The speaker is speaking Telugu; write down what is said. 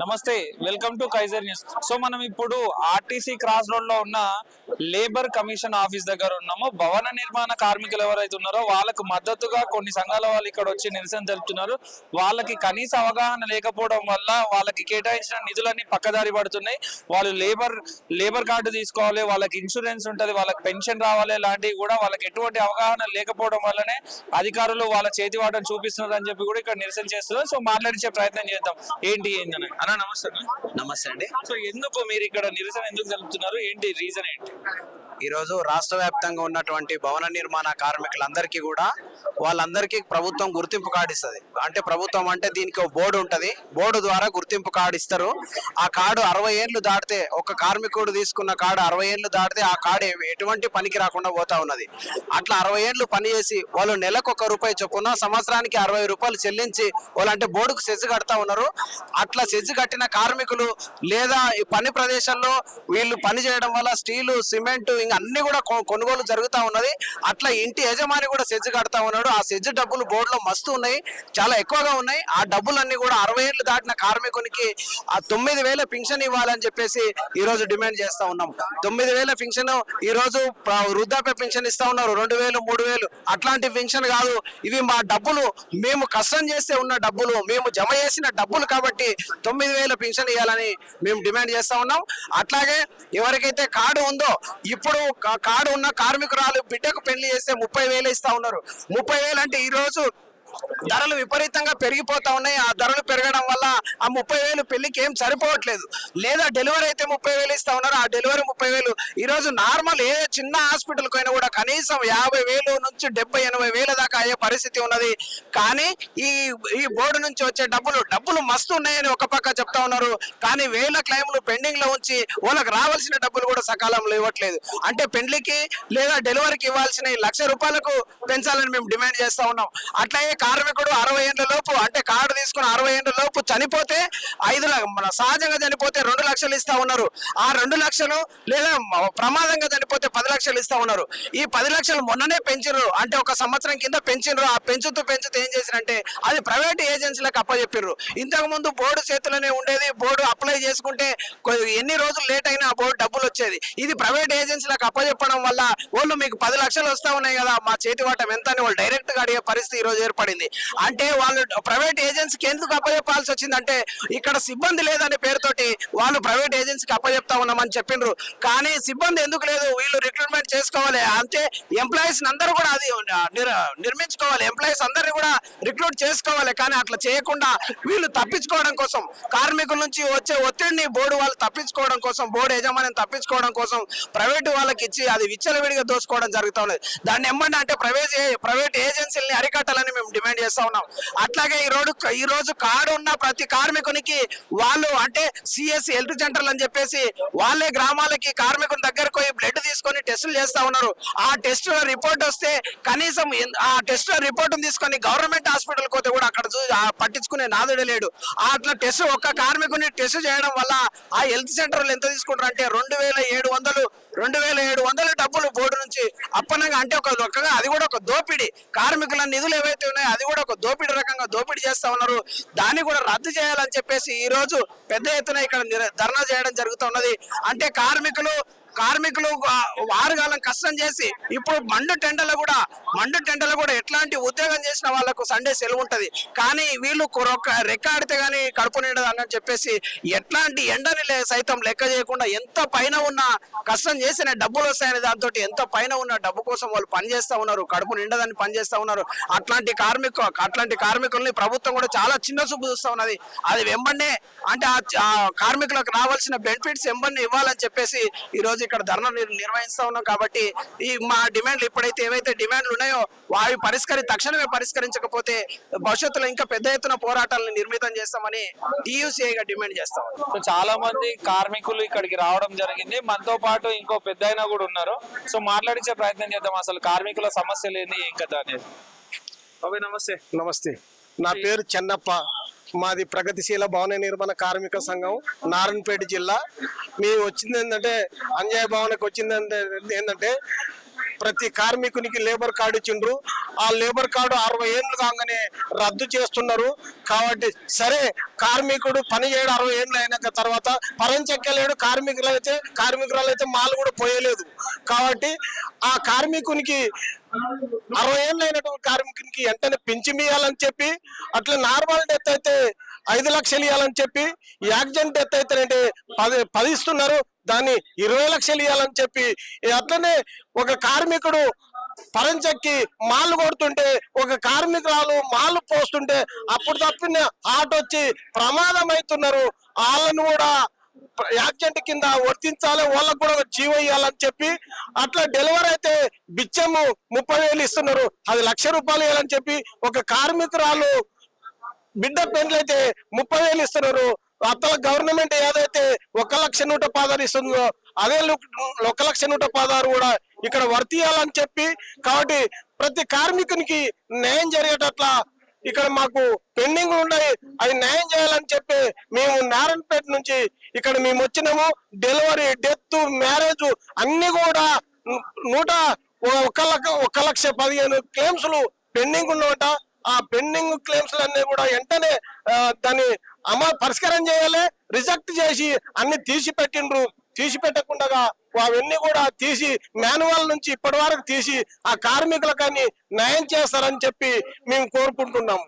నమస్తే, welcome to Kaizer News. So మనం ఇప్పుడు ఆర్టీసీ క్రాస్ రోడ్ లో ఉన్న లేబర్ కమిషన్ ఆఫీస్ దగ్గర ఉన్నాము. భవన నిర్మాణ కార్మికులు ఎవరైతే ఉన్నారో వాళ్ళకు మద్దతుగా కొన్ని సంఘాల వాళ్ళు ఇక్కడ వచ్చి నిరసన తెలుపుతున్నారు. వాళ్ళకి కనీస అవగాహన లేకపోవడం వల్ల వాళ్ళకి కేటాయించిన నిధులన్నీ పక్కదారి పడుతున్నాయి. వాళ్ళు లేబర్ కార్డు తీసుకోవాలి, వాళ్ళకి ఇన్సూరెన్స్ ఉంటుంది, వాళ్ళకి పెన్షన్ రావాలి, లాంటివి కూడా వాళ్ళకి ఎటువంటి అవగాహన లేకపోవడం వల్లనే అధికారులు వాళ్ళ చేతివాటం చూపిస్తున్నారు అని చెప్పి కూడా ఇక్కడ నిరసన చేస్తున్నారు. సో మాట్లాడించే ప్రయత్నం చేద్దాం. ఏంటి ఏంటని అన్న. నమస్తే. నమస్తే అండి. సో ఎందుకు మీరు ఇక్కడ నిరసన ఎందుకు తెలుపుతున్నారు, ఏంటి రీజన్ ఏంటి? ఈరోజు రాష్ట్ర వ్యాప్తంగా ఉన్నటువంటి భవన నిర్మాణ కార్మికులందరికీ కూడా వాళ్ళందరికీ ప్రభుత్వం గుర్తింపు కార్డు ఇస్తుంది. అంటే ప్రభుత్వం అంటే దీనికి ఒక బోర్డు ఉంటుంది, బోర్డు ద్వారా గుర్తింపు కార్డు ఇస్తారు. ఆ కార్డు 60 ఏళ్ళు దాటితే, ఒక కార్మికుడు తీసుకున్న కార్డు 60 ఏళ్ళు దాటితే ఆ కార్డు ఎటువంటి పనికి రాకుండా పోతా ఉన్నది. అట్లా 60 ఏళ్ళు పనిచేసి వాళ్ళు నెలకు ₹1 చొప్పున సంవత్సరానికి 60 రూపాయలు చెల్లించి వాళ్ళు అంటే బోర్డుకు సెజ్ కడతా ఉన్నారు. అట్లా సెజ్ కట్టిన కార్మికులు లేదా ఈ పని ప్రదేశాల్లో వీళ్ళు పని చేయడం వల్ల స్టీలు, సిమెంట్ ఇంకా అన్ని కూడా కొనుగోలు జరుగుతూ ఉన్నది. అట్లా ఇంటి యజమాని కూడా సెజ్ కడతా ఉన్నాడు. ఆ సెజ్ డబ్బులు బోర్డులో మస్తు ఉన్నాయి, చాలా ఎక్కువగా ఉన్నాయి. ఆ డబ్బులన్నీ కూడా 60 ఏళ్ళు దాటిన కార్మికునికి ఆ 9,000 పింఛన్ ఇవ్వాలని చెప్పేసి ఈ రోజు డిమాండ్ చేస్తా ఉన్నాం. 9,000 పింఛన్ ఈ రోజు వృద్ధాప్య పింఛన్ ఇస్తా ఉన్నారు, 2,000, 3,000. అట్లాంటి పింఛన్ కాదు, ఇవి మా డబ్బులు, మేము కష్టం చేస్తే ఉన్న డబ్బులు, మేము జమ చేసిన డబ్బులు కాబట్టి 9,000 పింఛన్ ఇవ్వాలని మేము డిమాండ్ చేస్తా ఉన్నాం. అట్లాగే ఎవరికైతే కార్డు ఉందో, ఇప్పుడు కార్డు ఉన్న కార్మికురాలు బిడ్డకు పెళ్లి చేస్తే 30,000 ఇస్తా ఉన్నారు. 30,000 అంటే ఈ రోజు ధరలు విపరీతంగా పెరిగిపోతా ఉన్నాయి. ఆ ధరలు పెరగడం వల్ల ఆ 30,000 పెళ్లికి ఏం సరిపోవట్లేదు. లేదా డెలివరీ అయితే 30,000 ఇస్తా ఉన్నారు, ఆ డెలివరీ 30,000. ఈ రోజు నార్మల్ ఏ చిన్న హాస్పిటల్కి అయినా కూడా కనీసం 50,000 నుంచి 70,000-80,000 దాకా అయ్యే పరిస్థితి ఉన్నది. కానీ ఈ బోర్డు నుంచి వచ్చే డబ్బులు మస్తు ఉన్నాయని ఒక పక్క చెప్తా ఉన్నారు. కానీ వేల క్లైములు పెండింగ్ లో ఉంచి వాళ్ళకి రావాల్సిన డబ్బులు కూడా సకాలంలో ఇవ్వట్లేదు. అంటే పెళ్లికి లేదా డెలివరీకి ఇవ్వాల్సిన ₹1,00,000 పెంచాలని మేము డిమాండ్ చేస్తా ఉన్నాం. అట్లాగే కార్మికుడు 60 ఏళ్ల లోపు, అంటే కార్డు తీసుకుని 60 ఏళ్ల లోపు చనిపోతే సహజంగా చనిపోతే 2 లక్షలు ఇస్తా ఉన్నారు. ఆ 2 లక్షలు లేదా ప్రమాదంగా చనిపోతే 10 లక్షలు ఇస్తా ఉన్నారు. ఈ 10 లక్షలు మొన్ననే పెంచారు, అంటే ఒక సంవత్సరం కింద పెంచారు. ఆ పెంచుతూ ఏం చేశారంటే అది ప్రైవేట్ ఏజెన్సీలకు అప్పచెప్పారు. ఇంతకు ముందు బోర్డు చేతులనే ఉండేది. బోర్డు అప్లై చేసుకుంటే ఎన్ని రోజులు లేట్ అయినా ఆ బోర్డు డబ్బులు వచ్చేది. ఇది ప్రైవేట్ ఏజెన్సీలకు అప్పచెప్పడం వల్ల వాళ్ళు మీకు 10 లక్షలు వస్తా ఉన్నాయి కదా, మా చేతి వాటం ఎంత అని వాళ్ళు డైరెక్ట్ గా అడిగే పరిస్థితి ఈ రోజు ఏర్పడింది. అంటే వాళ్ళు ప్రైవేట్ ఏజెన్సీకి ఎందుకు అప్పచెప్పాల్సి వచ్చిందంటే ఇక్కడ సిబ్బంది లేదనే పేరుతోటి వాళ్ళు ప్రైవేట్ ఏజెన్సీకి అప్పచెప్తా ఉన్నామని చెప్పిండ్రు. కానీ సిబ్బంది ఎందుకు లేదు, వీళ్ళు రిక్రూట్మెంట్ చేసుకోవాలి, అంటే ఎంప్లాయీస్ అందరూ కూడా అది నిర్మించుకోవాలి, ఎంప్లాయీస్ అందరినీ కూడా రిక్రూట్ చేసుకోవాలి. కానీ అట్లా చేయకుండా వీళ్ళు తప్పించుకోవడం కోసం, కార్మికుల నుంచి వచ్చే ఒత్తిడిని బోర్డు వాళ్ళు తప్పించుకోవడం కోసం, బోర్డు యజమాని తప్పించుకోవడం కోసం ప్రైవేట్ వాళ్ళకి ఇచ్చి అది విచ్చలవిడిగా దోచుకోవడం జరుగుతూ ఉన్నది. దాన్ని ఏమన్నా అంటే ప్రైవేట్ ఏజెన్సీలని అరికట్టాలని మేము డిమాండ్ చేస్తా ఉన్నాం. అట్లాగే ఈ రోజు కార్డు ఉన్న ప్రతి కార్మికునికి వాళ్ళు అంటే సిఎస్సి హెల్త్ సెంటర్లు అని చెప్పేసి వాళ్ళే గ్రామాలకి కార్మికుని దగ్గరకు పోయి బ్లడ్ తీసుకొని టెస్టులు చేస్తా ఉన్నారు. ఆ టెస్ట్ రిపోర్ట్ వస్తే కనీసం ఆ టెస్ట్ రిపోర్ట్ తీసుకొని గవర్నమెంట్ హాస్పిటల్ పోతే కూడా అక్కడ పట్టించుకునే నాదుడే లేడు. అట్లా టెస్ట్ ఒక్క కార్మికుని టెస్ట్ చేయడం వల్ల ఆ హెల్త్ సెంటర్లు ఎంత తీసుకుంటారు అంటే 2,700 డబ్బులు బోర్డు నుంచి అప్పనంగా, అంటే ఒక రకంగా అది కూడా ఒక దోపిడీ. కార్మికుల నిధులు ఏవైతే ఉన్నాయో అది కూడా ఒక దోపిడీ రకంగా దోపిడీ చేస్తా ఉన్నారు. దాన్ని కూడా రద్దు చేయాలని చెప్పేసి ఈ రోజు పెద్ద ఎత్తున ఇక్కడ ధర్నా చేయడం జరుగుతున్నది. అంటే కార్మికులు వారుగాలం కష్టం చేసి ఇప్పుడు మండు టెండలు కూడా ఎట్లాంటి ఉద్యోగం చేసిన వాళ్ళకు సండే సెలవు ఉంటది. కానీ వీళ్ళు రెక్కాడితే గానీ కడుపు నిండదు అని చెప్పేసి ఎట్లాంటి ఎండని సైతం లెక్క చేయకుండా ఎంత పైన ఉన్న కష్టం చేసిన డబ్బులు వస్తాయని దాంతో ఎంత పైన ఉన్న డబ్బు కోసం వాళ్ళు పనిచేస్తా ఉన్నారు, కడుపు నిండదని పనిచేస్తా ఉన్నారు. అట్లాంటి కార్మికుల్ని ప్రభుత్వం కూడా చాలా చిన్న చూపు చూస్తా ఉన్నది. అది వెంబడే అంటే ఆ కార్మికులకు రావాల్సిన బెనిఫిట్స్ వెంబడి ఇవ్వాలని చెప్పేసి ఈ రోజు ఇక్కడ ధర్నా నిర్వహిస్తా ఉన్నాం. కాబట్టి మా డిమాండ్లు ఏవైతే డిమాండ్లు ఉన్నాయో అవి తక్షణమే పరిష్కరించకపోతే భవిష్యత్తులో ఇంకా పెద్ద ఎత్తున పోరాటాలను నిర్మితం చేస్తామని టీయూసీఐగా డిమాండ్ చేస్తాం. సో చాలా మంది కార్మికులు ఇక్కడికి రావడం జరిగింది, మనతో పాటు ఇంకో పెద్ద ఆయన కూడా ఉన్నారు. సో మాట్లాడించే ప్రయత్నం చేద్దాం, అసలు కార్మికుల సమస్యలు ఏంది, ఏం కదా అనేది. నమస్తే. నమస్తే, నా పేరు చెన్నప్ప. మాది ప్రగతిశీల భవన నిర్మాణ కార్మిక సంఘం, నారాయణపేట జిల్లా. మేము వచ్చింది ఏంటంటే అంజయ్ భవన్కి వచ్చింది ఏంటంటే ప్రతి కార్మికునికి లేబర్ కార్డు ఇచ్చిండ్రు. ఆ లేబర్ కార్డు 60 ఏళ్ళు కాగానే రద్దు చేస్తున్నారు. కాబట్టి సరే, కార్మికుడు పని చేయడం 60 ఏళ్ళు అయినాక తర్వాత పరంచెక్కలేడు. కార్మికురాలైతే మాలు కూడా పోయలేదు. కాబట్టి ఆ కార్మికునికి 60 ఏళ్ళు అయినటువంటి కార్మికునికి వెంటనే పింఛన్ ఇవ్వాలని చెప్పి, అట్లా నార్మల్ డెత్ అయితే 5 లక్షలు ఇవ్వాలని చెప్పి, యాక్సిడెంట్ డెత్ అయితే 10 ఇస్తున్నారు, దాన్ని 20 లక్షలు ఇవ్వాలని చెప్పి, అట్లనే ఒక కార్మికుడు పరంచెక్కి మాలు కొడుతుంటే, ఒక కార్మికురాలు మాలు పోస్తుంటే అప్పుడు తప్పిన హార్ట్ వచ్చి ప్రమాదం అవుతున్నారు. వాళ్ళను కూడా యాక్సిడెంట్ కింద వర్తించాలి, వాళ్ళకు కూడా జీవో ఇవ్వాలని చెప్పి, అట్లా డెలివరీ అయితే బిచ్చము 30,000 ఇస్తున్నారు, అది ₹1,00,000 ఇవ్వాలని చెప్పి, ఒక కార్మికురాలు బిడ్డ పెండ్లైతే 30,000 ఇస్తున్నారు. అతల గవర్నమెంట్ ఏదైతే 1,116,000 ఇస్తుందో అదే 1,116,000 కూడా ఇక్కడ వర్తియాలని చెప్పి, కాబట్టి ప్రతి కార్మికునికి న్యాయం జరిగేటట్ల ఇక్కడ మాకు పెండింగ్ ఉన్నాయి, అవి న్యాయం చేయాలని చెప్పి మేము నారాయణపేట నుంచి ఇక్కడ మేము వచ్చినాము. డెలివరీ, డెత్, మ్యారేజ్ అన్ని కూడా 1,15,000 క్లెయిమ్స్ పెండింగ్ ఉన్నమాట. ఆ పెండింగ్ క్లెయిమ్స్ అన్ని కూడా వెంటనే దాన్ని పరిష్కారం చేయాలి. రిజెక్ట్ చేసి అన్ని తీసిపెట్టిండ్రు. తీసిపెట్టకుండా అవన్నీ కూడా తీసి మాన్యువల్ నుంచి ఇప్పటి వరకు తీసి ఆ కార్మికులకు న్యాయం చేస్తారని చెప్పి మేము కోరుకుంటున్నాము.